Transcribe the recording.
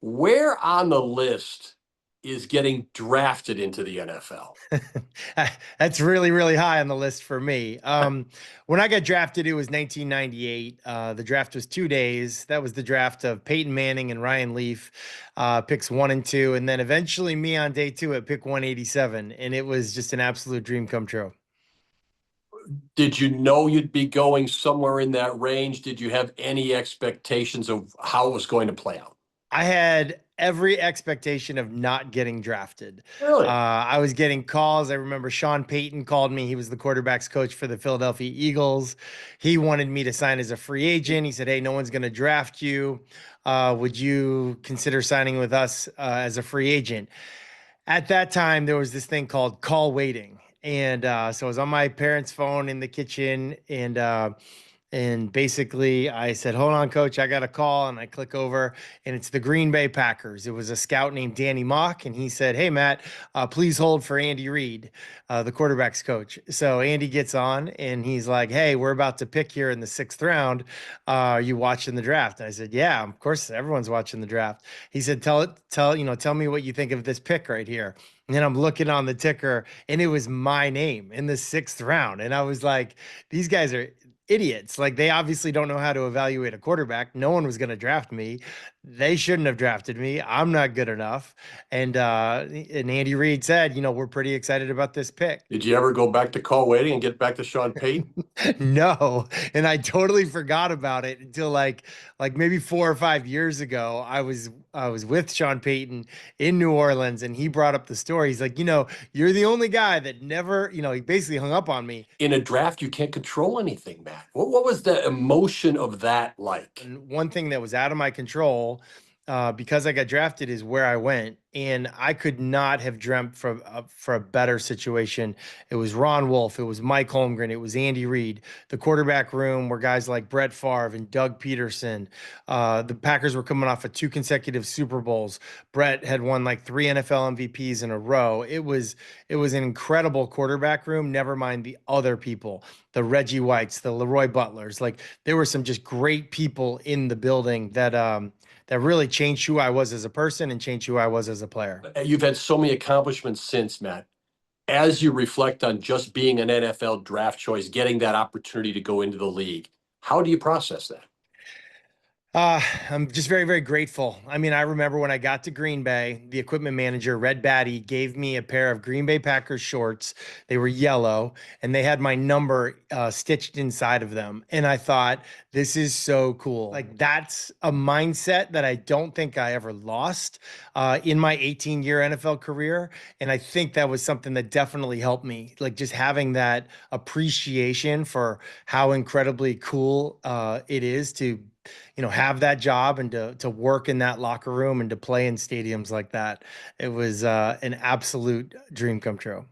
Where on the list is getting drafted into the NFL? That's really, really high on the list for me. When I got drafted, it was 1998. The draft was 2 days. That was the draft of Peyton Manning and Ryan Leaf, picks 1 and 2. And then eventually me on day two at pick 187. And it was just an absolute dream come true. Did you know you'd be going somewhere in that range? Did you have any expectations of how it was going to play out? I had every expectation of not getting drafted. Really? I was getting calls. I remember Sean Payton called me. He was the quarterbacks coach for the Philadelphia Eagles. He wanted me to sign as a free agent. He said, "Hey, no one's going to draft you. Would you consider signing with us as a free agent?" At that time, there was this thing called call waiting. And so I was on my parents' phone in the kitchen, and basically, I said, "Hold on, coach, I got a call." And I click over, and it's the Green Bay Packers. It was a scout named Danny Mock. And he said, "Hey, Matt, please hold for Andy Reid, the quarterback's coach." So Andy gets on, and he's like, "Hey, we're about to pick here in the sixth round. Are you watching the draft?" And I said, "Yeah, of course, everyone's watching the draft." He said, tell me what you think of this pick right here." And then I'm looking on the ticker, and it was my name in the sixth round. And I was like, these guys are idiots. Like, they obviously don't know how to evaluate a quarterback. No one was going to draft me. They shouldn't have drafted me. I'm not good enough. And Andy Reid said, "We're pretty excited about this pick." Did you ever go back to call waiting and get back to Sean Payton? No, and I totally forgot about it until like maybe 4 or 5 years ago. I was with Sean Payton in New Orleans, and he brought up the story. He's like, "You're the only guy that never," he basically hung up on me. In a draft, you can't control anything, Matt. What was the emotion of that like? And one thing that was out of my control, because I got drafted, is where I went, and I could not have dreamt for a better situation. It was Ron Wolf, it was Mike Holmgren, it was Andy Reid. The quarterback room were guys like Brett Favre and Doug Peterson. The Packers were coming off of two consecutive Super Bowls. Brett had won like three NFL MVPs in a row. It was an incredible quarterback room. Never mind the other people, the Reggie Whites, the Leroy Butlers. Like, there were some just great people in the building that really changed who I was as a person and changed who I was as a player. You've had so many accomplishments since, Matt. As you reflect on just being an NFL draft choice, getting that opportunity to go into the league, how do you process that? I'm just very, very grateful. I mean, I remember when I got to Green Bay, the equipment manager, Red Batty, gave me a pair of Green Bay Packers shorts. They were yellow, and they had my number stitched inside of them. And I thought, this is so cool. Like, that's a mindset that I don't think I ever lost in my 18-year NFL career. And I think that was something that definitely helped me, like just having that appreciation for how incredibly cool it is to have that job and to work in that locker room and to play in stadiums like that. It was an absolute dream come true.